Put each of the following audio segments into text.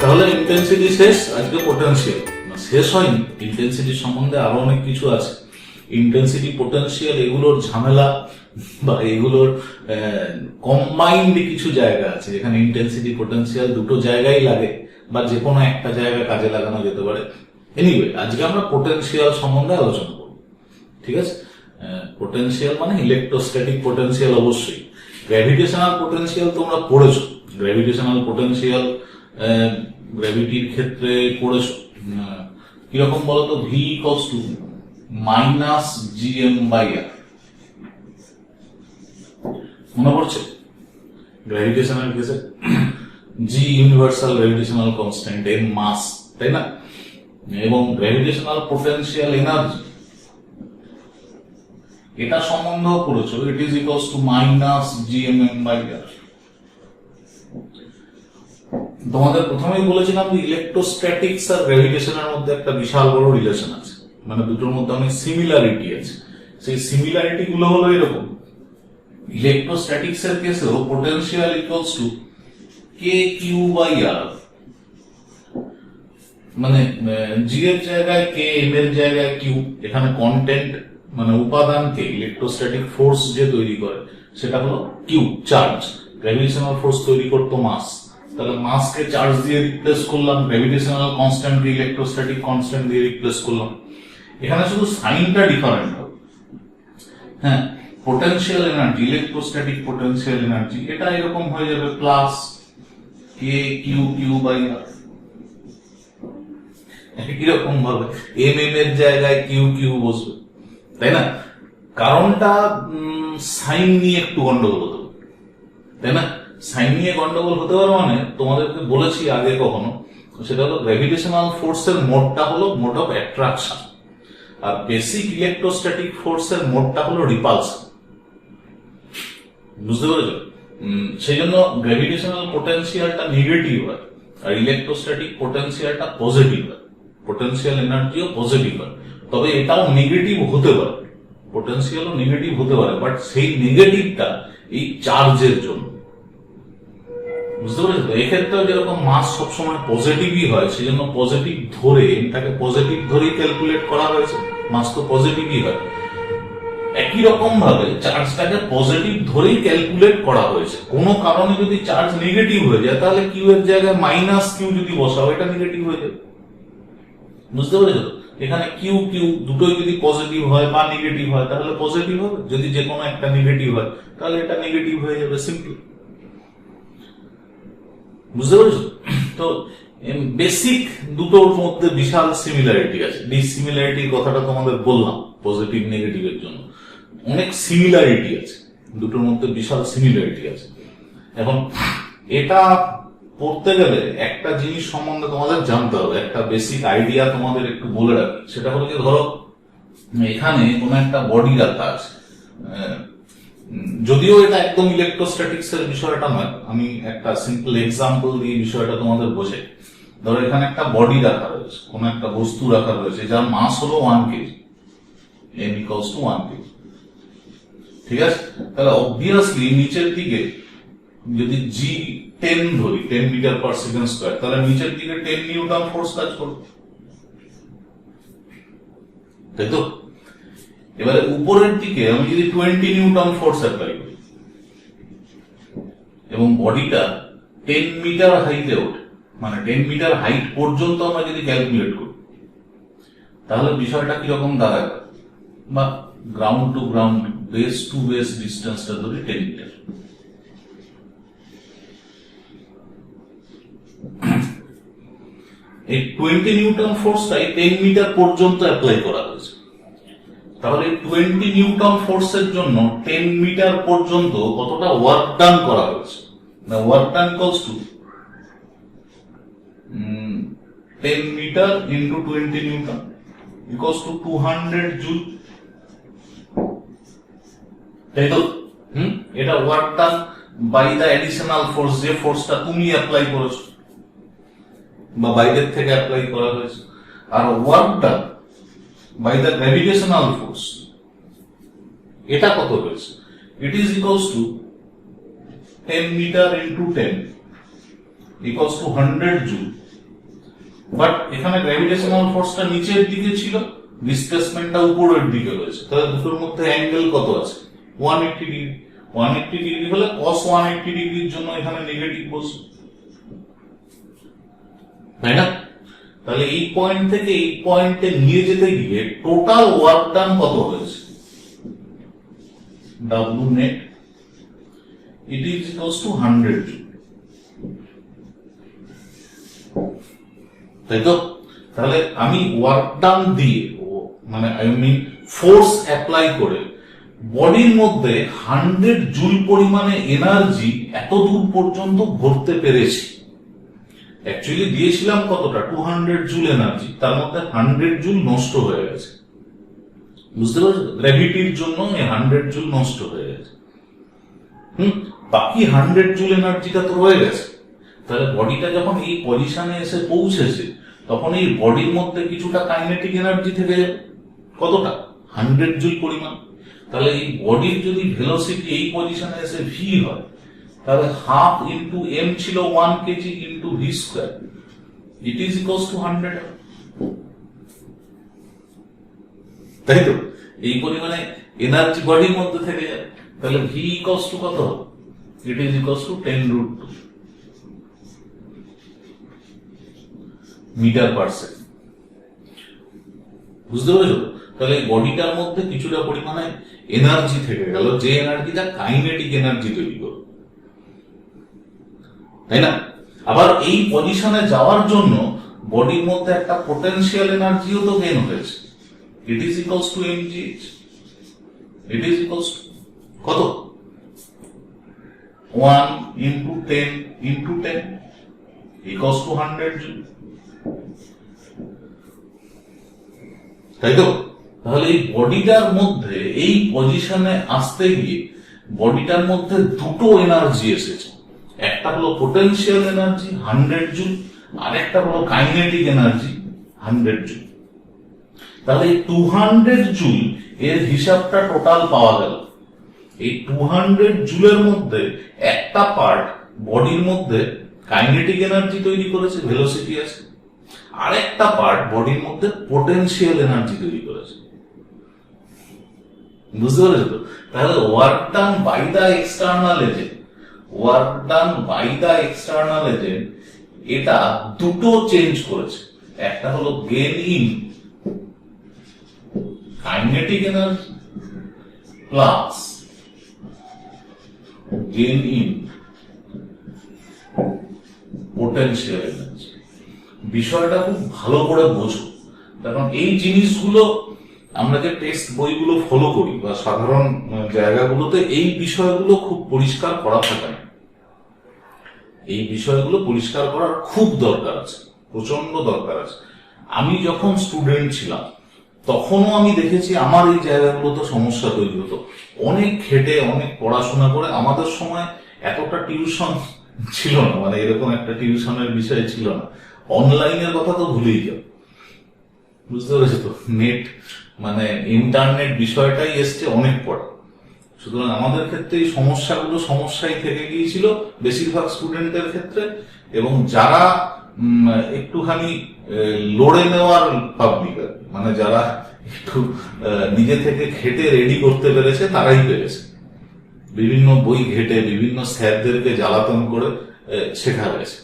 তাহলে ইন্টেন্সিটি শেষ, আজকে পোটেনশিয়াল শেষ হয়নি। ইন্টেন্সিটি সম্বন্ধে আরো অনেক কিছু আছে। ইন্টেন্সিটি, পোটেনশিয়াল এগুলোর ঝামেলা বা এগুলোর কম্বাইন্ড কিছু জায়গা আছে যেখানে ইন্টেন্সিটি পোটেনশিয়াল দুটো জায়গায় লাগে বা যে কোনো একটা জায়গায় কাজে লাগানো যেতে পারে। এনিওয়ে, আজকে আমরা পোটেনশিয়াল সম্বন্ধে আলোচনা করব, ঠিক আছে? পোটেনশিয়াল মানে ইলেকট্রোস্ট্যাটিক পোটেনশিয়াল অবশ্যই। গ্র্যাভিটেশনাল পোটেনশিয়াল তোমরা পড়েছো। গ্র্যাভিটেশনাল পোটেনশিয়াল গ্র্যাভিটির ক্ষেত্রে পড়েছো। কিরকম বলতো? V equals to minus gm/r। মনে পড়ছে? গ্র্যাভিটেশনাল কেসে জি ইউনিভার্সাল গ্র্যাভিটেশনাল কনস্ট্যান্ট, এম মাস, তাই না? এবং গ্র্যাভিটেশনাল পোটেনশিয়াল এনার্জি, এটা সম্বন্ধ করেছো। ইট is equals to minus gmm/r। তোমাদের প্রথমেই বলেছিলাম যে ইলেকট্রোস্ট্যাটিক্স আর গ্র্যাভিটেশনের মধ্যে একটা বিশাল বড় রিলেশন আছে, মানে দুটোর মধ্যে অনেক সিমিলারিটি আছে। সেই সিমিলারিটি গুলো হলো এরকম: ইলেকট্রোস্ট্যাটিক্স এর কেসেও পোটেনশিয়াল ইকুয়ালস টু kq/r, মানে জি এর জায়গায় কে, এম এর জায়গায় কিউ। এখানে কন্টেন্ট মানে উপাদানকে ইলেকট্রোস্ট্যাটিক ফোর্স যে তৈরি করে সেটা হলো কিউ, চার্জ। গ্র্যাভিটেশনাল ফোর্স তৈরি করতো মাস, তাহলে মাসকে চার্জ দিয়ে রিপ্লেস করলাম, গ্র্যাভিটেশনাল কনস্ট্যান্ট ইলেকট্রোস্ট্যাটিক কনস্ট্যান্ট দিয়ে রিপ্লেস করলাম। এখানে শুধু সাইনটা ডিফারেন্ট হবে। হ্যাঁ, potential energy, electrostatic potential energy, এটা এরকম হয়ে যাবে প্লাস kq/r। এরকম ভাবে এম এর জায়গায় কিউ কিউ বসবে, তাই না? কারণটা সাইন নিয়ে একটু গন্ডগোল হতে পারে, তাই না? সাইন নিয়ে গন্ডগোল হতে পারে মানে তোমাদেরকে বলেছি আগে কখনো, সেটা হলো গ্র্যাভিটেশনাল ফোর্সের মোডটা হলো মোড অফ অ্যাট্রাকশন, আর বেসিক ইলেকট্রোস্ট্যাটিক ফোর্সের মোডটা হলো রিপালশন। বুঝতে পেরেছো? সেই জন্য গ্র্যাভিটেশনাল পোটেনশিয়ালটা নেগেটিভ হয় আর ইলেকট্রোস্ট্যাটিক পোটেনশিয়ালটা পজিটিভ হয়। পোটেনশিয়াল এনার্জিও পজিটিভ হয়, তবে এটাও নেগেটিভ হতে পারে, পোটেনশিয়ালও নেগেটিভ হতে পারে, বাট সেই নেগেটিভটা এই চার্জের জন্য। বুঝতে পেরেছো? এক্ষেত্রেও যেরকম মাস সবসময় পজিটিভই হয়, সেই জন্য পজিটিভ ধরে এটাকে পজিটিভ ধরেই ক্যালকুলেট করা হয়েছে, মাস তো পজিটিভই হয়। একই রকম ভাবে চার্জটাকে পজিটিভ ধরেই ক্যালকুলেট করা হয়েছে। কোনো কারণে যদি চার্জ নেগেটিভ হয়ে যায় তাহলে কিউ এর জায়গায় মাইনাস কিউ যদি বসাও, এটা নেগেটিভ হয়ে যাবে। বুঝতে পেরেছো? এখানে কিউ কিউ দুটোই যদি পজিটিভ হয় বা নেগেটিভ হয় তাহলে পজিটিভ হবে, যদি যে কোনো একটা নেগেটিভ হয় তাহলে এটা নেগেটিভ হয়ে যাবে, সিম্পল। বুঝতে পেরেছো? তো বেসিক দুটোর মধ্যে বিশাল সিমিলারিটি আছে। ডিসিমিলারিটির কথাটা তোমাদের বললাম পজিটিভ নেগেটিভের জন্য। অনেক সিমিলারিটি আছে দুটোর মধ্যে, বিশাল সিমিলারিটি আছে। এখন এটা পড়তে গেলে একটা জিনিস সম্বন্ধে তোমাদের জানতে হবে, একটা বেসিক আইডিয়া তোমাদের একটু বলে রাখি। সেটা হলো যে ধরো এখানে কোন একটা বডি রাখা আছে, যদিও এটা একদম ইলেকট্রোস্ট্যাটিক্স এর বিষয়টা নয়, আমি একটা সিম্পল এক্সাম্পল দিয়ে বিষয়টা তোমাদের বোঝাই। ধরো এখানে একটা বডি রাখা রয়েছে, কোন একটা বস্তু রাখা রয়েছে যার মাস হলো 1 KG, m equals to 1 KG, ঠিক আছে? তাহলে অবভিয়াসলি নিচের দিকে যদি g10 ধরি, 10 মিটার পার সেকেন্ড স্কয়ার, তাহলে নিচের দিকে 10 নিউটন ফোর্স কাজ করবে, তাই তো? এবারে উপরের দিকে আমি যদি 20 নিউটন ফোর্স অ্যাপ্লাই করি এবং বডিটা 10 মিটার হাইটে ওঠে, মানে 10 মিটার হাইট পর্যন্ত আমরা যদি ক্যালকুলেট করি তাহলে বিষয়টা কিরকম দাঁড়ায়? বা ground to ground, base to base ডিস্টেন্সটা ধরি 10 মিটার। এই 20 নিউটন ফোর্সটাই 10 মিটার পর্যন্ত অ্যাপ্লাই করা হয়েছে। তাহলে 20 নিউটন ফোর্সের জন্য 10 মিটার পর্যন্ত কতটা ওয়ার্ক ডান করা হয়েছে? না, work done equals to 10 metre into 20 newton equals to 200 joule, তাই তো? এটা work done by the additional force, যে ফোর্সটা তুমি অ্যাপ্লাই করেছো বা বাইরের থেকে অ্যাপ্লাই করা হয়েছে। আর work done by the gravitational force, এটা কত হয়েছে? It is equals to 10 metre into 10 equals to 100 joule but এখানে গ্র্যাভিটেশনাল ফোর্সটা নিচের দিকে ছিল, ডিসপ্লেসমেন্টটা উপরের দিকে রয়েছে, তাহলে দুটোর মধ্যে অ্যাঙ্গেল কত আছে? 180 ডিগ্রি। 180 ডিগ্রি হলে cos 180 ডিগ্রির জন্য এখানে নেগেটিভ বসবে, তাই না? তাহলে এই পয়েন্ট থেকে এই পয়েন্টে নিয়ে যেতে গিয়ে টোটাল ওয়ার্ক ডান কত হয়েছে? W net it is equals to 100 joule, তাই তো? তাহলে আমি ওয়ার্ক ডান দিয়ে, মানে আই মিন ফোর্স অ্যাপ্লাই করে বডির মধ্যে 100 জুল পরিমাণে এনার্জি এত দূর পর্যন্ত ভরতে পেরেছি। অ্যাকচুয়ালি দিয়েছিলাম কতটা? 200 জুল এনার্জি, তার মধ্যে 100 জুল নষ্ট হয়ে গেছে। বুঝতে পারছো? গ্র্যাভিটির জন্য এই 100 জুল নষ্ট হয়ে গেছে। বাকি 100 জুল এনার্জিটা তো রয়ে গেছে। তাহলে বডিটা যখন এই পজিশনে এসে পৌঁছেছে, তখন এই বডির মধ্যে কিছুটা কাইনেটিক এনার্জি থেকে যাবে। কতটা? 100 জুল পরিমাণ। তাহলে এই বডির যদি ভেলোসিটি এই পজিশনে এসে ভি হয়, তাহলে হাফ ইন্টু এম ছিল 1 KG into V square, it is equals two 100। তাই তো? এই পরিমাণে এনার্জি বডির মধ্যে থেকে যাবে, তাহলে ভি ইকুয়ালস টু কত হবে? It is equals to 10√2 metre per second. বুঝতে পেরেছো? তাহলে বডিটার মধ্যে কিছুটা পরিমাণে এনার্জি থেকে গেল, যে এনার্জিটা কাইনেটিক এনার্জি তৈরি করবে, তাই না? আবার এই পজিশনে যাওয়ার জন্য বডির মধ্যে একটা পোটেনশিয়াল এনার্জিও তো গেইন হয়েছে। It is equals two mgh। It is equals to কত? 1 into 10 into 10 equals to 100 joule, তাই তো? তাহলে এই বডিটার মধ্যে এই পজিশনে আসতে গিয়ে বডিটার মধ্যে দুটো এনার্জি এসেছে। একটা হলো পোটেনশিয়াল এনার্জি 100 জুল, আর একটা হলো কাইনেটিক এনার্জি 100 জুল। তাহলে এই 200 জুল এর হিসাবটা টোটাল পাওয়া গেল। এই 200 জুলের মধ্যে একটা পার্ট বডির মধ্যে কাইনেটিক এনার্জি তৈরি করেছে, ভেলোসিটি আছে, আর একটা পার্ট বডির মধ্যে পোটেনশিয়াল এনার্জি তৈরি করেছে। বুঝতে পেরেছো তো? তাহলে work done by the external agent, work done by the external agent, এটা দুটো চেঞ্জ করেছে। একটা হলো gain in kinetic energy plus gain in potential energy. বিষয়টা খুব ভালো করে বোঝো, কারণ এই জিনিসগুলো আমরা যে টেক্সট বইগুলো ফলো করি বা সাধারণ জায়গাগুলোতে এই বিষয়গুলো খুব পরিষ্কার করা থাকে না। এই বিষয়গুলো পরিষ্কার করার খুব দরকার আছে, প্রচন্ড দরকার আছে। আমি যখন স্টুডেন্ট ছিলাম তখনও আমি দেখেছি আমার এই জায়গাগুলোতে সমস্যা তৈরি হতো। অনেক খেটে অনেক পড়াশোনা করে, আমাদের সময় এতটা টিউশন ছিল না, মানে এরকম একটা টিউশনের বিষয় ছিল না। অনলাইনের কথা তো ভুলেই যাও। বুঝতে পেরেছো তো? নেট মানে ইন্টারনেট বিষয়টাই এসছে অনেক পরে। সুতরাং আমাদের ক্ষেত্রে এই সমস্যাগুলো সমস্যাই থেকে গিয়েছিল বেশিরভাগ স্টুডেন্টদের ক্ষেত্রে, এবং যারা একটুখানি লড়ে নেওয়ার পাবলিক, মানে যারা একটু নিজে থেকে খেটে রেডি করতে পেরেছে তারাই পেরেছে। বিভিন্ন বই ঘেটে বিভিন্ন স্যারদেরকে জ্বালাতন করে শেখা গেছে।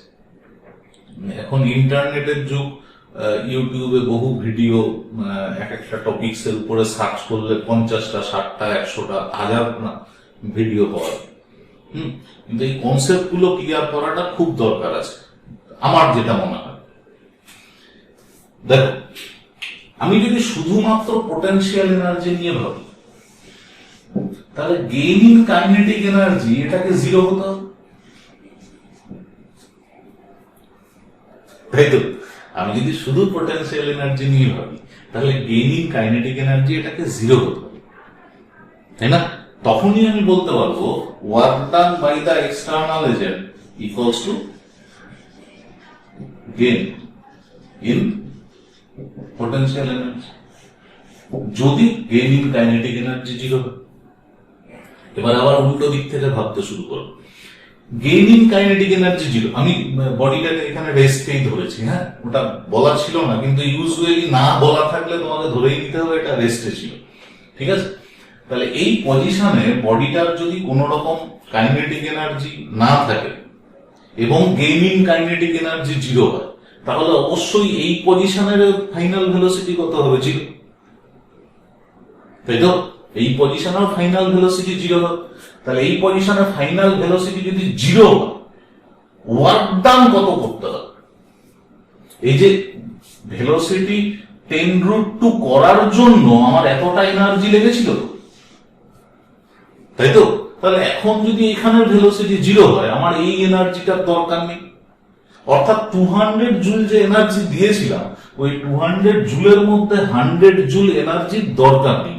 এখন ইন্টারনেটের যুগ, ইউটিউবে বহু ভিডিও, এক একটা টপিকস এর উপরে সার্চ করলে 50টা 60টা 100টা 1000 ভিডিও পাওয়া যায়। কিন্তু এই কনসেপ্ট গুলো ক্লিয়ার করাটা খুব দরকার আছে, আমার যেটা মনে হয়। দেখো, আমি যদি শুধুমাত্র পোটেনশিয়াল এনার্জি নিয়ে ভাবি, তাহলে গেইনিং কাইনেটিক এনার্জি এটাকে 0 হতে হবে, তাই তো? আমি যদি শুধু পোটেনশিয়াল এনার্জি নিয়ে ভাবি, তাহলে গেইনিং কাইনেটিক এনার্জি এটাকে 0 হতে হবে, তাই না? তখনই আমি বলতে পারবো work done by the external agent equals to gain in potential energy, যদি গেইনিং কাইনেটিক এনার্জি 0 হয়। এবার আবার উল্টো দিক থেকে ভাবতে শুরু করো, গেইনিং কাইনেটিক এনার্জি জিরো। আমি বডিটাকে এখানে রেস্টেই ধরেছি, হ্যাঁ, ওটা বলা ছিল না, কিন্তু ইউজুয়ালি না বলা থাকলে তোমাকে ধরেই নিতে হবে এটা রেস্টে ছিল, ঠিক আছে। তাহলে এই পজিশনে বডিটার যদি কোন রকম কাইনেটিক এনার্জি না থাকে এবং গেইনিং কাইনেটিক এনার্জি জিরো হয়, তাহলে অবশ্যই এই পজিশনের ফাইনাল ভেলোসিটি কত হবে? জিরো, তাই তো? এই পজিশনের ফাইনাল ভেলোসিটি জিরো হবে। তাহলে এই পজিশনের ফাইনাল ভেলোসিটি যদি জিরো হয়, ওয়ার্ক ডান কত করতে হবে? এই যে ভেলোসিটি 10√2 করার জন্য আমার এতটা এনার্জি লেগেছিল, তাই তো? তাহলে এখন যদি এখানের ভেলোসিটি জিরো হয়, আমার এই এনার্জিটার দরকার নেই। অর্থাৎ 200 জুল যে এনার্জি দিয়েছিলাম, ওই 200 জুলের মধ্যে 100 জুল এনার্জির দরকার নেই।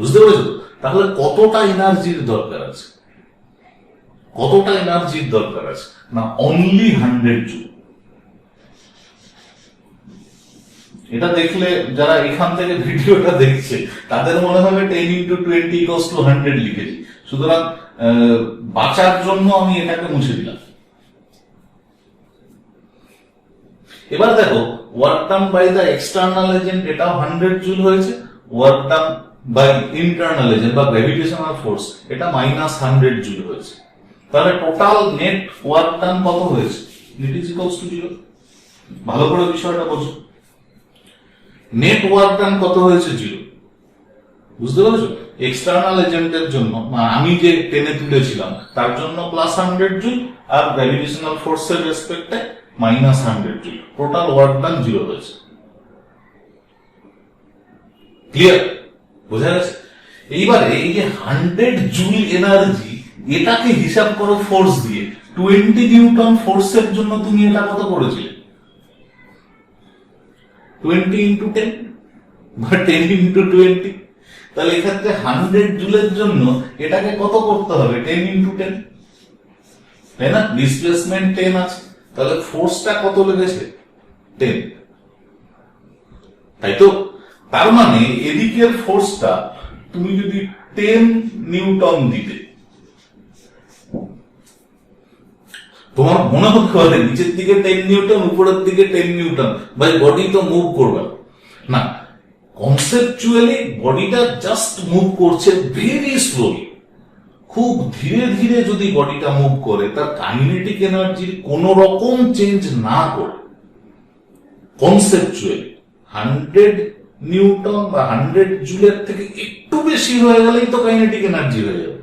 বুঝতে পেরেছো? তাহলে কতটা এনার্জির দরকার আছে? কতটা এনার্জির দরকার আছে? না, অনলি 100 জুল। এটা দেখলে যারা এখান থেকে ভিডিওটা দেখছে তাদের মনে হবে 10x20 = 100 লিখেছি। সুতরাং বাঁচার জন্য আমি এটাকে মুছে দিলাম। এবার দেখো, work done by the external agent, এটাও 100 জুল হয়েছে। Work done by internal agent বা গ্র্যাভিটেশনাল ফোর্স, এটা -100 জুল হয়েছে। তাহলে টোটাল নেট ওয়ার্ক ডান কত হয়েছে? It is equals two 0। ভালো করে বিষয়টা বোঝো। নেট ওয়ার্ক ডান কত হয়েছে? 0। বুঝতে পেরেছো? এক্সটার্নাল এজেন্টের জন্য আমি যে টেনে তুলেছিলাম তার জন্য +100 জুল, আর গ্র্যাভিটেশনাল ফোর্সের রেসপেক্টে -100 জুল। টোটাল ওয়ার্ক ডান 0 হয়েছে। ক্লিয়ার? বোঝা গেছে? এইবারে এই যে 100 জুল এনার্জি, এটাকে হিসাব করো ফোর্স দিয়ে। 20 নিউটন ফোর্সের জন্য তুমি এটা কত করেছিলে? 20 × 10 বা 10 × 20। তাহলে এক্ষেত্রে 100 জুলের জন্য এটাকে কত করতে হবে? 10 × 10, তাই না? ডিসপ্লেসমেন্ট 10 আছে, তাহলে ফোর্সটা কত লেগেছে? 10, তাই তো? তার মানে এদিকের ফোর্সটা তুমি যদি 10 নিউটন দিতে, তোমার মনে হতে পারে নিচের দিকে 10 নিউটন, উপরের দিকে 10 নিউটন, ভাই বডি তো মুভ করবে না। কনসেপচুয়ালি বডিটা জাস্ট মুভ করছে ভেরি স্লোলি। খুব ধীরে ধীরে যদি বডিটা মুভ করে, তার কাইনেটিক এনার্জির কোন রকম চেঞ্জ না করে, কনসেপচুয়ালি 100 নিউটন বা 100 জুলের থেকে একটু বেশি হয়ে গেলেই তো কাইনেটিক এনার্জি হয়ে যাবে।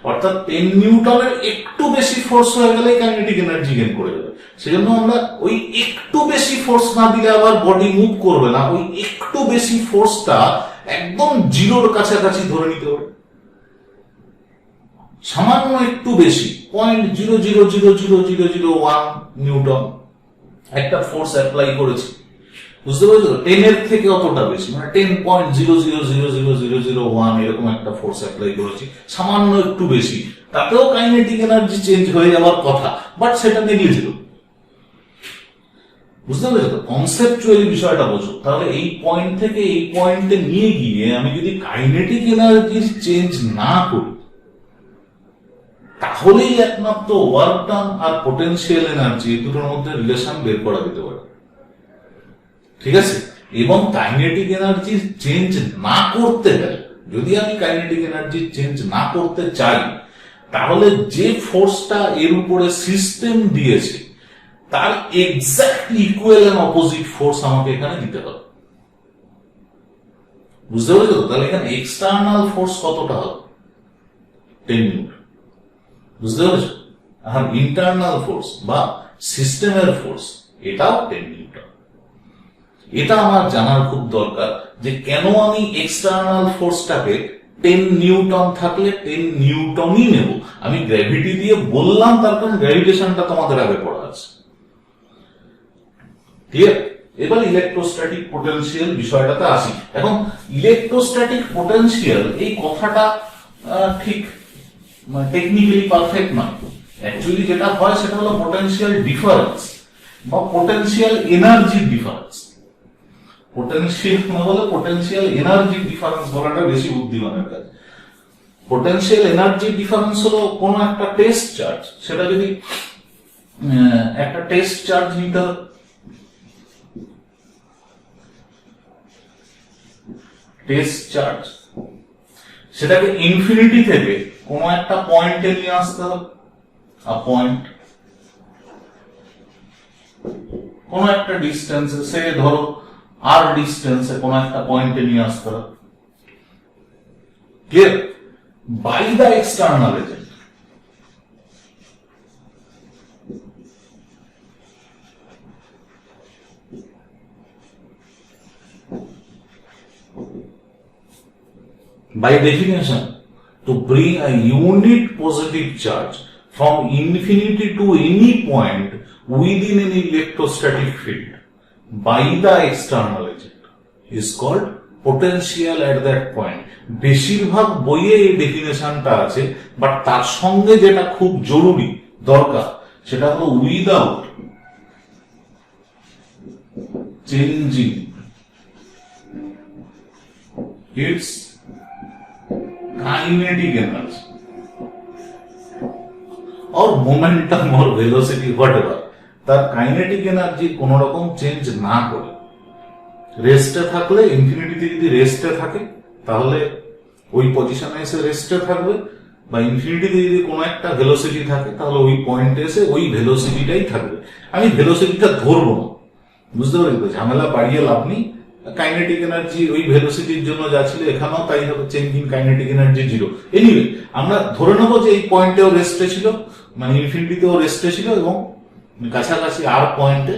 অর্থাৎ 10 নিউটনের একটু বেশি ফোর্স হয়ে গেলেই কাইনেটিক এনার্জি গেইন করে যাবে। সেজন্য আমরা ওই একটু বেশি ফোর্স না দিলে আবার বডি মুভ করবে না, ওই একটু বেশি ফোর্সটা একদম জিরোর কাছাকাছি ধরে নিতে হবে। সামান্য একটু বেশি, 0.000001 নিউটন একটা ফোর্স অ্যাপ্লাই করেছি। বুঝতে পেরেছো? 10 এর থেকে অতটা বেশি, মানে 10.000001 এরকম একটা ফোর্স অ্যাপ্লাই করেছি, সামান্য একটু বেশি, তাতেও কাইনেটিক এনার্জি চেঞ্জ হয়ে যাওয়ার কথা, বাট সেটা নেগলিজিবল। বুঝতে পেরেছো? কনসেপচুয়ালি বিষয়টা বোঝো। তাহলে এই পয়েন্ট থেকে এই পয়েন্টে নিয়ে গিয়ে আমি যদি কাইনেটিক এনার্জির চেঞ্জ না করি, তাহলেই একমাত্র ওয়ার্ক ডান আর পোটেনশিয়াল এনার্জি দুটোর মধ্যে রিলেশন বের করা যেতে পারে, ঠিক আছে? এবং কাইনেটিক এনার্জি চেঞ্জ না করতে গেলে, যদি আমি কাইনেটিক এনার্জি চেঞ্জ না করতে চাই, তাহলে যে ফোর্সটা এর উপরে সিস্টেম দিয়েছে তার exactly equal and opposite force আমাকে এখানে দিতে হবে। বুঝতে পেরেছো? তাহলে এখানে এক্সটার্নাল ফোর্স কতটা হবে? 10 নিউটন। বুঝতে পেরেছো? আর ইন্টারনাল ফোর্স বা সিস্টেমের ফোর্স, এটাও 10 নিউটন। এটা আমার জানার খুব দরকার যে কেন আমি এক্সটার্নাল ফোর্সটাকে 10 নিউটন থাকলে 10 নিউটনই নেব। আমি গ্র্যাভিটি দিয়ে বললাম, তার কারণ গ্র্যাভিটেশনটা তোমাদের আগে পড়া আছে। ক্লিয়ার? এবার ইলেকট্রোস্ট্যাটিক পোটেনশিয়াল বিষয়টাতে আসি। এখন ইলেকট্রোস্ট্যাটিক পোটেনশিয়াল এই কথাটা ঠিক টেকনিক্যালি পারফেক্ট নয়। অ্যাকচুয়ালি যেটা হয় সেটা হলো পোটেনশিয়াল ডিফারেন্স বা পোটেনশিয়াল এনার্জির ডিফারেন্স। পোটেনশিয়াল না বলে পোটেনশিয়াল এনার্জির ডিফারেন্স বলাটা বেশি বুদ্ধিমানের কাজ। পোটেনশিয়াল এনার্জি ডিফারেন্স হলো কোনো একটা টেস্ট চার্জ, সেটা যদি একটা টেস্ট চার্জ নিতে হবে, টেস্ট চার্জ, সেটাকে ইনফিনিটি থেকে কোনো একটা পয়েন্টে নিয়ে আসতে হবে, পয়েন্ট কোন একটা ডিস্টেন্সে, সে ধরো আর ডিস্টেন্সে কোন একটা পয়েন্টে নিয়ে আসতে হবে, clear, by the external agent. By definition, to bring a unit positive charge from infinity to any point within an electrostatic field by the external agent is called potential at that point. বেশিরভাগ বইয়ে এই ডেফিনেশনটা আছে, but তার সঙ্গে যেটা খুব জরুরি দরকার সেটা হলো without changing it's kinetic energy or momentum or velocity whatever, তার কাইনেটিক এনার্জি কোন রকম চেঞ্জ না করে রেস্টে থাকলে, ইনফিনিটিতে যদি রেস্টে থাকে তাহলে ওই পজিশনে এসে রেস্টে থাকবে, বা ইনফিনিটিতে যদি কোনো একটা ভেলোসিটি থাকে তাহলে ওই পয়েন্টে এসে ওই ভেলোসিটিটাই থাকবে। আমি ভেলোসিটিটা ধরবো না, বুঝতে পারি তো, ঝামেলা বাড়িয়ে লাভ নেই। কাইনেটিক এনার্জি ওই ভেলোসিটির জন্য যা ছিল এখানেও তাই হবে, change in kinetic energy zero. Anyway আমরা ধরে নেবো যে এই পয়েন্টেও রেস্টে ছিল, মানে ইনফিনিটিতেও রেস্টে ছিল এবং কাছাকাছি আর পয়েন্টে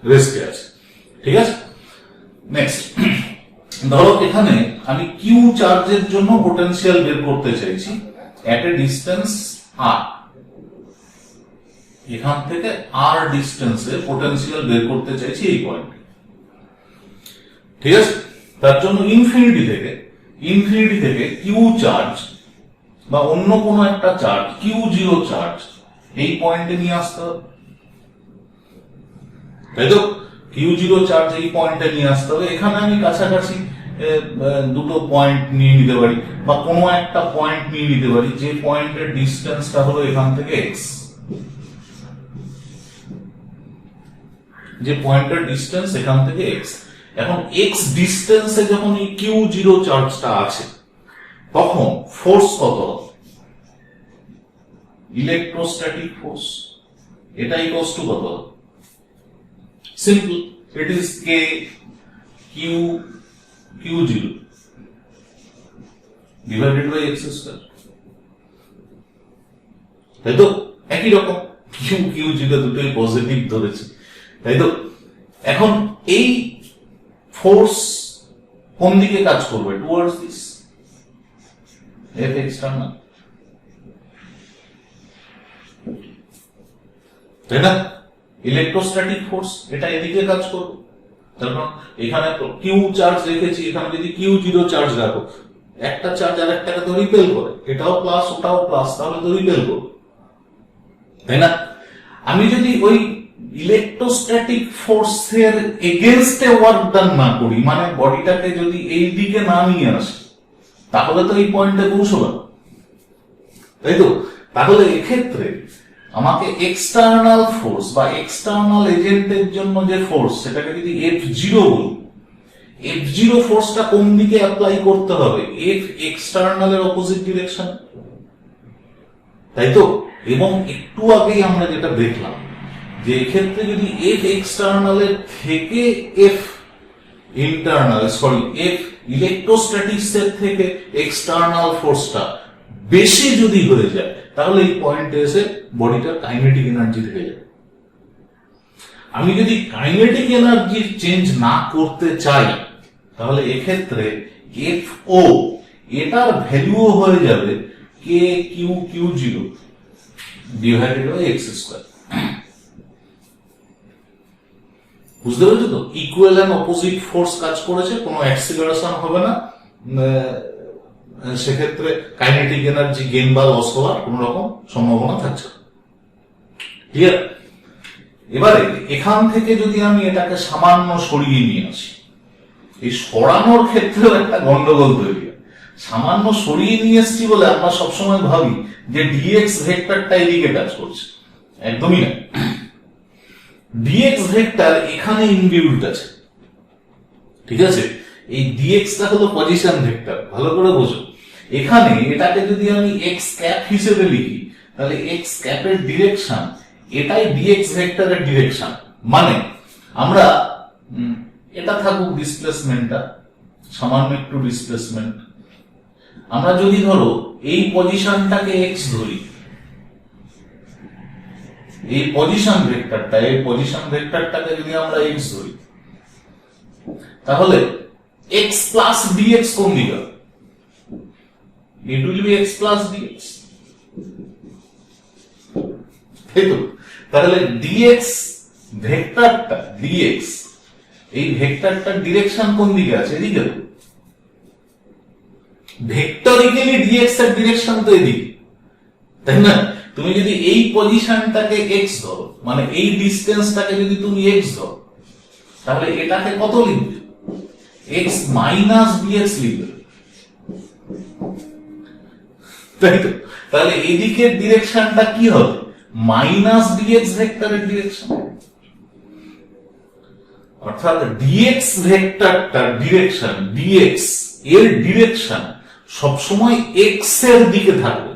রেস্টে আছে, ঠিক আছে। নেক্সট, ধরো এখানে আমি কিউ চার্জের জন্য পোটেনশিয়াল বের করতে চাইছি এট এ ডিস্টেন্স আর, এখান থেকে আর ডিস্টেন্সে পোটেনশিয়াল বের করতে চাইছি এই পয়েন্টে, ঠিক আছে। তার জন্য ইনফিনিটি থেকে কিউ চার্জ বা অন্য কোনো একটা চার্জ কিউ জিরো চার্জ এই পয়েন্টে নিয়ে আসতে হবে, তাই তো। কিউ জিরো চার্জ এই পয়েন্টে নিয়ে আসতে হবে। এখানে আমি কাছাকাছি দুটো পয়েন্ট নিয়ে নিতে পারি বা কোনো একটা পয়েন্ট নিয়ে নিতে পারি, যে পয়েন্টের ডিস্টেন্সটা হলো এখান থেকে এক্স, যে পয়েন্টের ডিস্টেন্স এখান থেকে এক্স। এখন এক্স ডিস্টেন্সে যখন এই কিউ জিরো চার্জটা আছে তখন ফোর্স কত হবে? ইলেকট্রোস্ট্যাটিক ফোর্স, এটা ইকুয়ালস টু কত হবে? Simple, it is K Q zero divided by X square, তাই তো। একই রকম কিউ জিরো দুটোই পজিটিভ ধরেছে, তাই তো। এখন এই ফোর্স কোন দিকে কাজ করবে? টুয়ার্ডস দিস এফ এক্সটার্নাল, তাই না? ইলেকট্রোস্ট্যাটিক ফোর্স এটা এদিকে কাজ করবে। তারপর এখানে কিউ চার্জ রেখেছি, এখানে যদি কিউ জিরো চার্জ রাখো, একটা চার্জ আর একটাকে তো রিপেল করে, এটাও প্লাস ওটাও প্লাস, তাহলে তো রিপেল করবে, তাই না? আমি যদি ওই ইলেকট্রোস্ট্যাটিক ফোর্সের এগেনস্টে ওয়ার্ক ডান না করি, মানে বডিটাকে যদি এই দিকে না নিয়ে আসি, তাহলে তো এই পয়েন্টে পৌঁছবে, তাই তো। তাহলে এক্ষেত্রে আমাকে এক্সটার্নাল ফোর্স বা এক্সটার্নাল এজেন্টের জন্য যে ফোর্স, সেটাকে যদি এফ জিরো বলি, এফ জিরো ফোর্সটা কোন দিকে অ্যাপ্লাই করতে হবে? এফ এক্সটার্নালের অপোজিট ডিরেকশন, তাই তো। এবং একটু আগেই আমরা যেটা দেখলাম যে এক্ষেত্রে যদি এফ এক্সটার্নালের থেকে এফ ইন্টারনাল, এফ ইলেকট্রোস্ট্যাটিক্স এর থেকে এক্সটার্নাল ফোর্সটা বেশি যদি হয়ে যায়, তাহলে এই পয়েন্টে এসে বডিটার কাইনেটিক এনার্জি থেকে যাবে। আমি যদি কাইনেটিক এনার্জি চেঞ্জ না করতে চাই, তাহলে এক্ষেত্রে এফ ও এটার ভ্যালুও হয়ে যাবে K Q Q zero divided by X square. বুঝতে পেরেছো তো? ইকুয়াল এন্ড অপোজিট ফোর্স কাজ করেছে, কোনো অ্যাক্সিলারেশন হবে না, সেক্ষেত্রে কাইনেটিক এনার্জি গেইন বা লস হওয়ার কোন রকম সম্ভাবনা থাকছে না, ক্লিয়ার? এবারে এখান থেকে যদি আমি এটাকে সামান্য সরিয়ে নিয়ে আসি, এই সরানোর ক্ষেত্রেও একটা গন্ডগোল তৈরি হয়। সামান্য সরিয়ে নিয়ে এসেছি বলে আমরা সবসময় ভাবি যে ডিএক্স ভেক্টরটা এদিকে টাচ করছে, একদমই না। ডিএক্স ভেক্টর এখানে ইনবিল্ট আছে, ঠিক আছে। এই ডিএক্সটা হলো পজিশন ভেক্টর, ভালো করে বোঝো। এখানে এটাকে যদি আমি এক্স ক্যাপ হিসেবে লিখি তাহলে এক্স ক্যাপের ডিরেকশন এটাই ডিএক্স ভেক্টরের ডিরেকশন। মানে আমরা এটা থাকুক ডিসপ্লেসমেন্টটা, সামান্য একটু ডিসপ্লেসমেন্ট। আমরা যদি ধরো এই পজিশনটাকে এক্স ধরি, এই পজিশন ভেক্টরটাকে যদি আমরা এক্স ধরি, তাহলে এক্স প্লাস ডিএক্স কোন দিকে? It will be X plus DX, তাই তো? তাহলে ডিএক্স ভেক্টরটা, ডিএক্স এই ভেক্টরটার ডিরেকশন কোন দিকে আছে? এদিকে। ভেক্টরিক্যালি ডিএক্স এর ডিরেকশন তো এদিকে, তাই না? তুমি যদি এই পজিশনটাকে এক্স ধরো, মানে এই ডিসটেন্সটাকে যদি তুমি এক্স ধরো, তাহলে এটাকে কত লিখবে? এক্স মাইনাস ডিএক্স লিখবে, তাই তো? তাহলে এদিকের ডিরেকশনটা কি হবে? মাইনাস ডিএক্স ভেক্টরের ডিরেকশন। অর্থাৎ ডিএক্স ভেক্টরটার ডিরেকশন, ডিএক্স এর ডিরেকশন সবসময় এক্স এর দিকে থাকবে,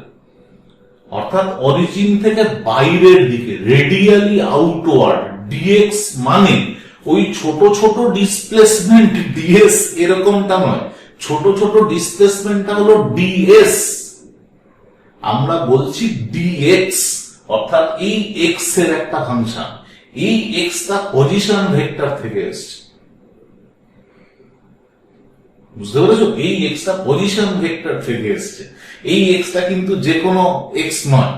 অর্থাৎ অরিজিন থেকে বাইরের দিকে, রেডিয়ালি আউটওয়ার্ড। ডিএক্স মানে ওই ছোট ছোট ডিসপ্লেসমেন্ট ডিএস এরকমটা নয়, ছোট ছোট ডিসপ্লেসমেন্টটা হলো ডিএস। আমরা বলছি ডিএক্স, অর্থাৎ এই এক্স এর একটা ফাংশন। এই এক্সটা পজিশন ভেক্টর থেকে এসছে, বুঝতে পেরেছো? এই এক্সটা পজিশন ভেক্টর থেকে এসছে। এই এক্সটা কিন্তু যে কোনো এক্স নয়,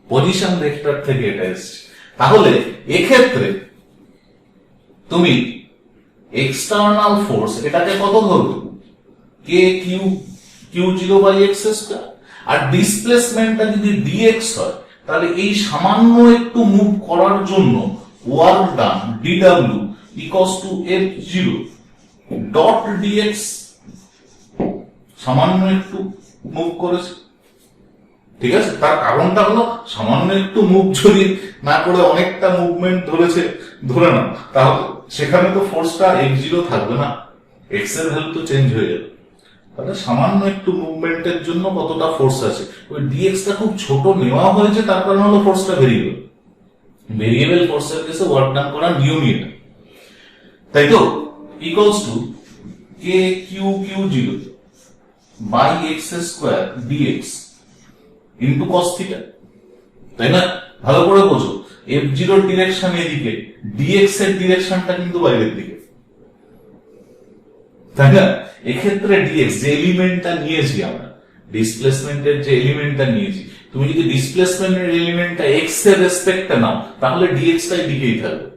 পজিশন ভেক্টর থেকে এটা এসছে। তাহলে এক্ষেত্রে তুমি এক্সটার্নাল ফোর্স এটাকে কত ধরবে? কে কিউ কিউ 0/x²। আর ডিসপ্লেসমেন্টটা যদি ডিএক্স হয় তাহলে এই সামান্য একটু মুভ করার জন্য ওয়ার্ক ডান ডিডব্লিউ equals to f0 dot dx. সামান্য একটু মুভ করেছে, ঠিক আছে? তার কারণটা হলো সামান্য একটু মুভ যদি না করে অনেকটা মুভমেন্ট ধরেছে ধরে না, তাহলে সেখানে তো ফোর্সটা f0 থাকবে না, এক্স এর ভ্যালু তো চেঞ্জ হয়ে যাবে। তাহলে সামান্য একটু মুভমেন্টের জন্য কতটা ফোর্স আছে, ওই ডিএক্সটা খুব ছোট নেওয়া হয়েছে, তার কারণ হলো ফোর্সটা ভেরিয়েবল। ভেরিয়েবল ফোর্সের কেসে ওয়ার্ক ডান করার নিয়মই এটা, তাই তো? Equals to k Q q 0 by x² dx into cos θ, তাই না? ভালো করে বোঝো, f0 ডিরেকশন এদিকে, dx এর ডিরেকশনটা কিন্তু বাইরের দিকে, তাই না? এক্ষেত্রে dx যে এলিমেন্টটা নিয়েছি আমরা, ডিসপ্লেসমেন্টের যে এলিমেন্টটা নিয়েছি, তুমি যদি ডিসপ্লেসমেন্টের এলিমেন্টটা x এর রেসপেক্টে নাও তাহলে dx টাই দিকেই থাকবে,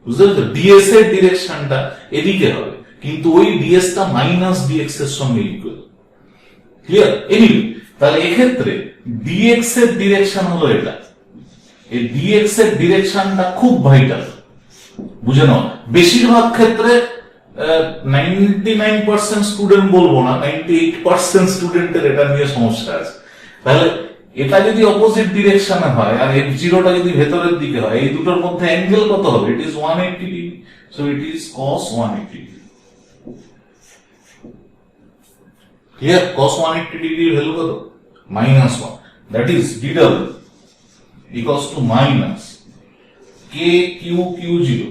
বুঝতে পারছো? ds এর ডিরেকশনটা এদিকে হবে, কিন্তু ওই ds টা মাইনাস dx এর সঙ্গে ইকুয়াল। ক্লিয়ার? এনিওয়ে, তাহলে এক্ষেত্রে dx এর ডিরেকশন হলো এটা। এই dx এর ডিরেকশনটা খুব ভাইটাল, বুঝে নাও। বেশিরভাগ ক্ষেত্রে 99% স্টুডেন্ট বলবো না, 98% স্টুডেন্টের এটা নিয়ে সমস্যা আছে। তাহলে এটা যদি অপোজিট ডিরেকশনে হয় আর f0টা যদি ভেতরের দিকে হয়, এই দুটোর মধ্যে অ্যাঙ্গেল কত হবে? It is 180 degree, so it is cos 180 degree. Clear? cos 180 ডিগ্রির ভ্যালু কত? -1, that is dw equals to minus k Q q 0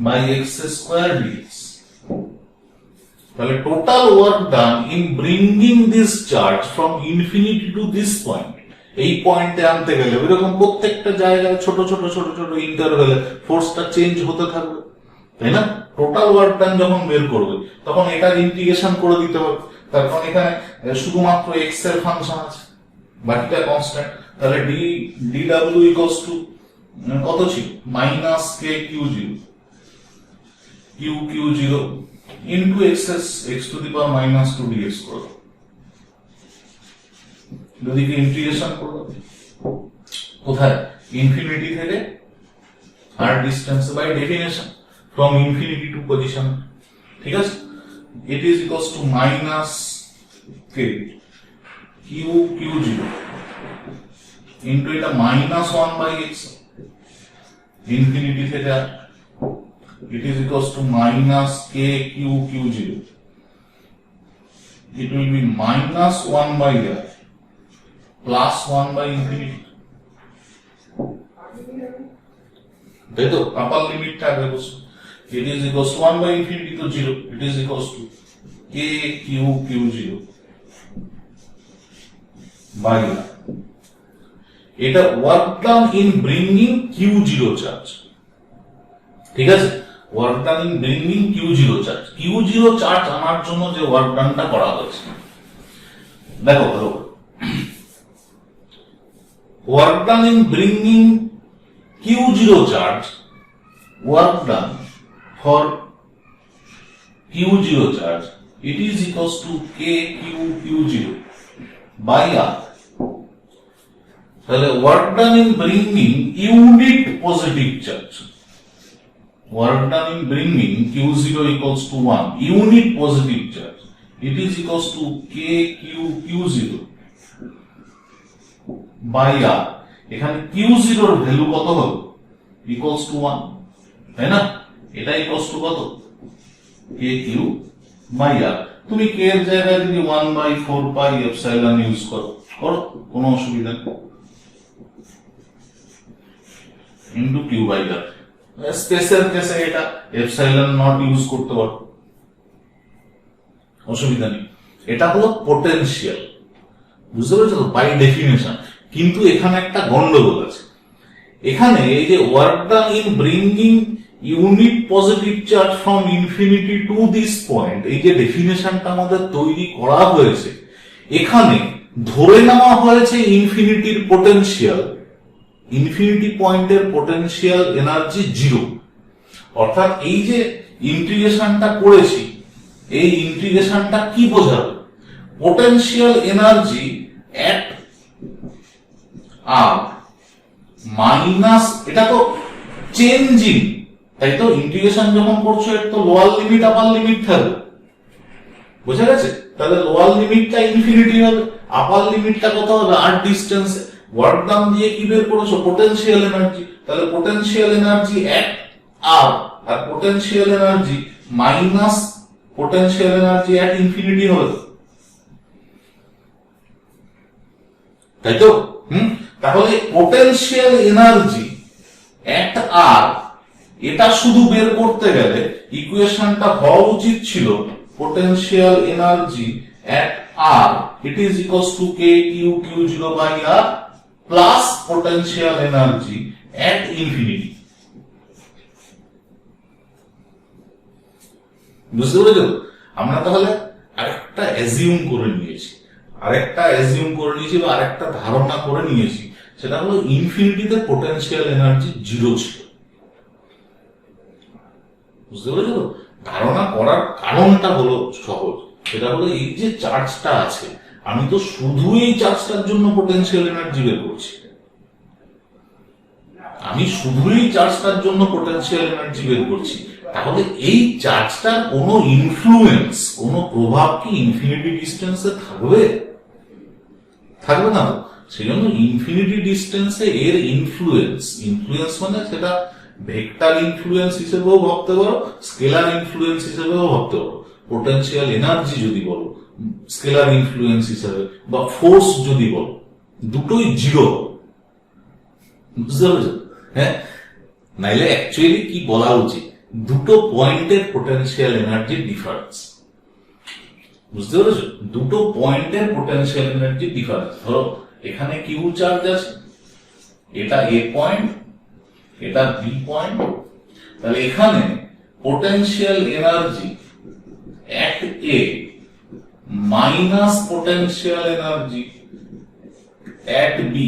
by x² dx। তাহলে total work done in bringing this charge from infinity to this point, এই পয়েন্টে আনতে গেলে এরকম প্রত্যেকটা জায়গায় ছোট ছোট ছোট ছোট ইন্টারভ্যালে ফোর্সটা চেঞ্জ হতে থাকবে, তাই না? টোটাল ওয়ার্ক ডান যখন বের করবে তখন এটার ইন্টিগ্রেশন করে দিতে হবে, তার কারণ এখানে শুধুমাত্র এক্স এর ফাংশন আছে, বাকিটা কনস্ট্যান্ট। তাহলে dw ইকুয়ালস টু কত ছিল? Minus k q 0 q q 0 into x to the power -2 dx করে দাও, দুদিকে ইন্টিগ্রেশন করে দাও। কোথায়? ইনফিনিটি থেকে আর distance by definition from infinity to position, ঠিক আছে? it is equals to minus k q0 into এটা minus 1 by x infinity থেকে it is equals to minus k q0. It will be minus 1 by r plus 1 by infinity. তাই তো আপার লিমিটটা আগে বসো। It is equals to 1 by infinity to 0. It is equals to k q0 by r. এটা work done in bringing q0 charge, ঠিক আছে? Work done in bringing q0 charge, q0 charge আনার জন্য যে ওয়ার্ক ডানটা করা হয়েছে, দেখো ভালো, work done in bringing q0 charge, work done for q0 charge, it is equals to k q0 by r. তাহলে work done in bringing unit positive charge, work done in bringing q0 equals to 1 unit positive charge, it is equals to k q0 by r. এখানে q0 এর value কত হবে? Equals to 1, তাই না? এটা equals to কত? kq by r। তুমি k এর জায়গায় যদি 1 বাই 4 পাই এপসাইলন ইউজ করো, কোনো অসুবিধা নেই, ইনটু q বাই r। স্পেসের কেসে এটা এপসাইলন নট ইউজ করতে পারো, অসুবিধা নেই। এটা হলো পোটেনশিয়াল, বুঝতে পেরেছো তো, বাই ডেফিনেশন। কিন্তু এখানে একটা গন্ডগোল আছে। এখানে এই যে work done in bringing unit positive charge from infinity to this point, এই যে ডেফিনেশনটা আমাদের তৈরি করা হয়েছে, এখানে ধরে নেওয়া হয়েছে ইনফিনিটির পোটেনশিয়াল, ইনফিনিটি পয়েন্টের পোটেনশিয়াল এনার্জি 0। অর্থাৎ এই যে ইন্টিগ্রেশনটা করেছি, এই ইন্টিগ্রেশনটা কি বোঝাবে? Potential energy at R minus, এটা তো চেঞ্জিং, তাই তো? ইন্টিগ্রেশন যখন করছো এর তো লোয়ার লিমিট আপার লিমিট থাকবে, বুঝা গেছে? তাহলে লোয়ার লিমিটটা ইনফিনিটি হবে, আপার লিমিটটা কত হবে? আর ডিস্টেন্স। ওয়ার্ক ডান দিয়ে কি বের করেছো? Potential energy. তাহলে পোটেনশিয়াল এনার্জি এট আর, আর potential energy minus potential energy at infinity হবে, তাই তো? তাহলে পোটেনশিয়াল এনার্জি এট আর, এটা শুধু বের করতে গেলে ইকুয়েশনটা হওয়া উচিত ছিল potential energy at r it is equals to k q q0 by r plus potential energy at infinity. বুঝতে পেরেছো? আমরা তাহলে আরেকটা অ্যাজিউম করে নিয়েছি, বা আরেকটা ধারণা করে নিয়েছি, সেটা হলো ইনফিনিটিতে পোটেনশিয়াল এনার্জি 0 ছিল। বুঝতে পেরেছো তো? ধারণা করার কারণটা হলো সহজ, সেটা হলো এই যে চার্জটা আছে, আমি তো শুধু এই চার্জটার জন্য পোটেনশিয়াল এনার্জি বের করছি, তাহলে এই চার্জটার কোনো ইনফ্লুয়েন্স, কোনো প্রভাব কি ইনফিনিটি ডিস্টেন্সে থাকবে? থাকবে না তো। সেই জন্য ইনফিনিটি ডিস্টেন্সে এর ইনফ্লুয়েন্স মানে সেটা ভেক্টর ইনফ্লুয়েন্স হিসেবেও ভাবতে পারো, স্কেলার ইনফ্লুয়েন্স হিসেবেও ভাবতে পারো। পোটেনশিয়াল এনার্জি যদি বলো স্কেলার ইনফ্লুয়েন্স হিসেবে, বা ফোর্স যদি বলো, দুটোই 0। বুঝতে পেরেছো? হ্যাঁ, নাইলে অ্যাকচুয়ালি কি বলা উচিত, দুটো পয়েন্টের পোটেনশিয়াল এনার্জি ডিফারেন্স। বুঝতে পেরেছো? দুটো পয়েন্টের পোটেনশিয়াল এনার্জি ডিফারেন্স। ধরো এখানে কিউ চার্জ আছে, এটা এ পয়েন্ট, এটা বি পয়েন্ট, তাহলে এখানে potential energy at A minus potential energy at B,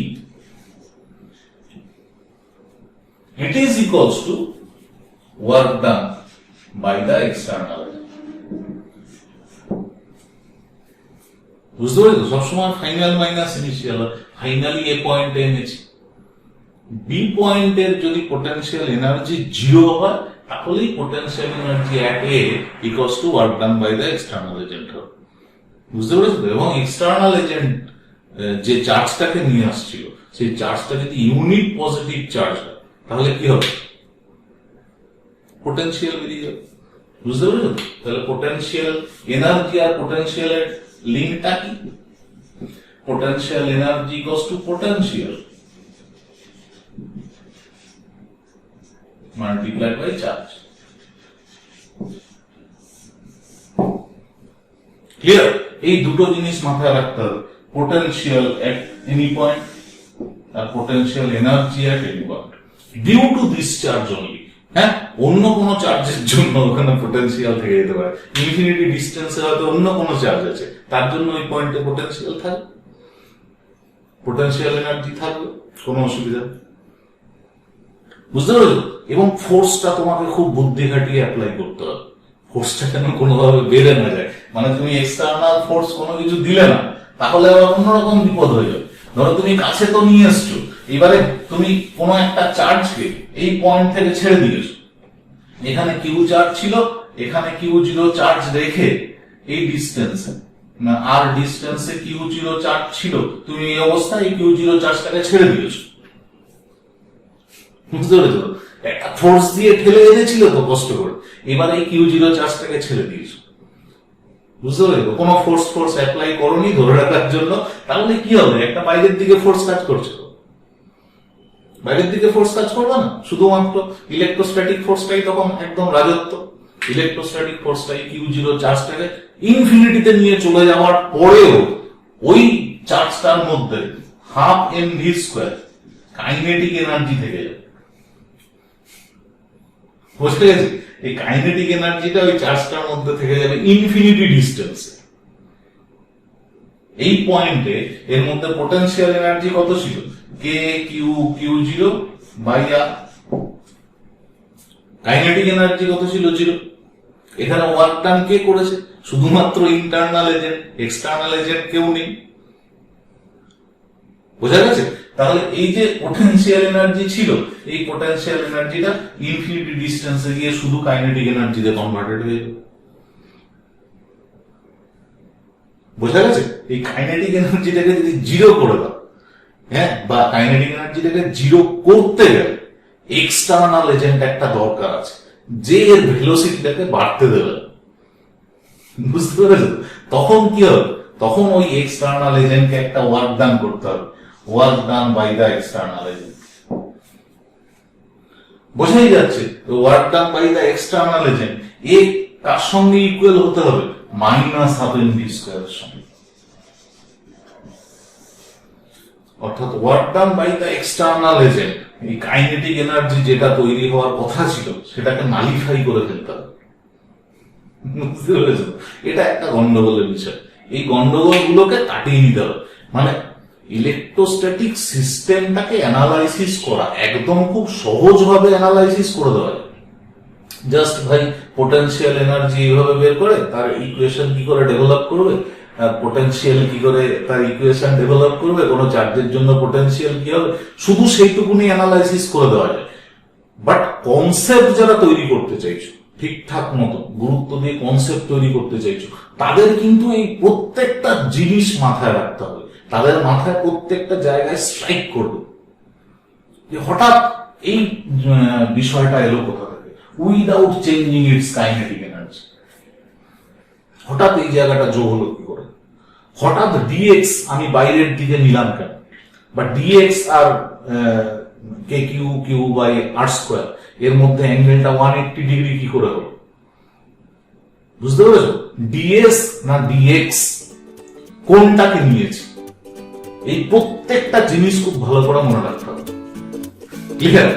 it is equals to work done by the external। বুঝতে পারছো? সবসময় ফাইনাল মাইনাস ইনিশিয়াল, ফাইনালি এ পয়েন্টে এনেছি, বি পয়েন্টের যদি পোটেনশিয়াল এনার্জি 0 হয়, তাহলেই potential energy at A equals to work done by the external agent হবে। বুঝতে পেরেছো? এবং এক্সটার্নাল এজেন্ট যে চার্জটাকে নিয়ে আসছিল, সেই চার্জটা যদি ইউনিট পজিটিভ চার্জ হয়, তাহলে কি হবে? পোটেনশিয়াল বেরিয়ে যাবে। বুঝতে পেরেছো? তাহলে পোটেনশিয়াল এনার্জি আর পোটেনশিয়ালের লিঙ্কটা কি? Potential energy equals to potential multiplied by charge. Clear? এই দুটো জিনিস মাথায় রাখতে হবে, পোটেনশিয়াল এট এনি পয়েন্ট আর potential energy at any point due to this charge only. হ্যাঁ, অন্য কোন চার্জের জন্য ওখানে পোটেনশিয়াল থেকে যেতে পারে, ইনফিনিটি ডিস্টেন্সে হয়তো অন্য কোন চার্জ আছে, তার জন্য ওই পয়েন্টে পোটেনশিয়াল থাকবে, পোটেনশিয়াল এনার্জি থাকবে, কোনো অসুবিধা নেই। বুঝতে পেরেছো? এবং ফোর্সটা তোমাকে খুব বুদ্ধি খাটিয়ে অ্যাপ্লাই করতে হবে, ফোর্সটা যেন কোনোভাবে বেড়ে না যায়। মানে তুমি এক্সটার্নাল ফোর্স কোনো কিছু দিলে না, তাহলে আবার অন্যরকম বিপদ হয়ে যাবে। ধরো তুমি কাছে তো নিয়ে এসছো, এবারে তুমি কোনো একটা চার্জকে এই পয়েন্ট থেকে ছেড়ে দিয়েছো, এখানে কিউ চার্জ ছিল, এখানে কিউ জিরো চার্জ রেখে এই ডিস্টেন্সে আর ডিস্টেন্সে কিউ জিরো চার্জ ছিল, তুমি এই অবস্থায় এই কিউ জিরো চার্জটাকে ছেড়ে দিয়েছো। বুঝতে পেরেছো? একটা ফোর্স দিয়ে ঠেলে এনেছিল তো কষ্ট করে, এবার এই কিউ জিরো চার্জটাকে ছেড়ে দিয়েছো। বুঝতে পেরেছো? কোনো ফোর্স অ্যাপ্লাই করোনি ধরে রাখার জন্য, তাহলে কি হবে? একটা বাইরের দিকে ফোর্স কাজ করছে, বাইরের দিকে ফোর্স কাজ করবে না, শুধুমাত্র ইলেকট্রোস্ট্যাটিক ফোর্সটাই তখন একদম রাজত্ব। ইলেকট্রোস্ট্যাটিক ফোর্সটাই কিউ জিরো চার্জটাকে ইনফিনিটিতে নিয়ে চলে যাওয়ার পরেও ওই চার্জটার মধ্যে half m v square kinetic energy থেকে যাবে। বুঝতে গেছি? এই কাইনেটিক এনার্জিটা ওই চার্জটার মধ্যে থেকে যাবে ইনফিনিটি ডিস্টেন্সে। এই পয়েন্টে এর মধ্যে পোটেনশিয়াল এনার্জি কত ছিল? K Q zero by R. Kinetic energy কত ছিল? 0। এখানে ওয়ার্ক ডান কে করেছে? শুধুমাত্র ইন্টারনাল এজেন্ট, এক্সটার্নাল এজেন্ট কেউ নেই। বোঝা গেছে? তাহলে এই যে পোটেনশিয়াল এনার্জি ছিল, এই পোটেনশিয়াল এনার্জিটা ইনফিনিটি ডিস্টেন্সে গিয়ে শুধু কাইনেটিক এনার্জিতে কনভার্টেড হয়ে যাবে। বোঝা গেছে? এই কাইনেটিক এনার্জিটাকে যদি 0 করে দাও, হ্যাঁ, বা কাইনেটিক এনার্জিটাকে 0 করতে গেলে এক্সটার্নাল এজেন্ট একটা দরকার আছে, যে এর ভেলোসিটিটাকে বাড়তে দেবে। বুঝতে পেরেছো? তখন কি হবে? তখন ওই এক্সটার্নাল এজেন্টকে একটা ওয়ার্ক ডান করতে হবে, work done by the external agent. বোঝাই যাচ্ছে? Work done by the external agent এ কার সঙ্গে ইকুয়াল হতে হবে? মাইনাস হাফ এম ভি স্কোয়ারের সঙ্গে। অর্থাৎ work done by the external agent, এই কাইনেটিক এনার্জি যেটা তৈরি হওয়ার কথা ছিল সেটাকে নালিফাই করে ফেলতে হবে। বুঝতে পেরেছো? এটা একটা গন্ডগোলের বিষয়। এই গন্ডগোল গুলোকে কাটিয়ে নিতে হবে। মানে ইলেকট্রোস্ট্যাটিক সিস্টেমটাকে অ্যানালাইসিস করা একদম খুব সহজভাবে অ্যানালাইসিস করে দেওয়া যায়। জাস্ট ভাই পোটেনশিয়াল এনার্জি এইভাবে বের করে তার ইকুয়েশন কি করে ডেভেলপ করবে, পোটেনশিয়াল কি করে তার ইকুয়েশন ডেভেলপ করবে, কোন চার্জের জন্য পোটেনশিয়াল কি হবে, শুধু সেইটুকুনি অ্যানালাইসিস করে দেওয়া যায়। বাট কনসেপ্ট যারা তৈরি করতে চাইছো, ঠিকঠাক মতো গুরুত্ব দিয়ে কনসেপ্ট তৈরি করতে চাইছো, তাদের কিন্তু এই প্রত্যেকটা জিনিস মাথায় রাখতে হবে। তাদের মাথায় প্রত্যেকটা জায়গায় স্ট্রাইক করবে যে হঠাৎ এই বিষয়টা এলো কোথা থেকে, without changing it's kinetic energy. হঠাৎ এই জায়গাটা যোগ হলো কি করে? হঠাৎ ডিএক্স আমি বাইরের দিকে নিলাম কেন? বা ডিএক্স আর k q by r square এর মধ্যে অ্যাঙ্গেলটা 180 ডিগ্রি কি করে হলো? বুঝতে পেরেছো? ডিএস না ডিএক্স, কোনটাকে নিয়েছি? এই প্রত্যেকটা জিনিস খুব ভালো করে মনে রাখতে হবে। ক্লিয়ার?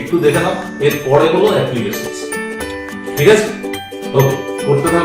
একটু দেখে নাও, এর পরে হলো অ্যাপ্লিকেশন। ঠিক আছে? ওকে, করতে থাকো।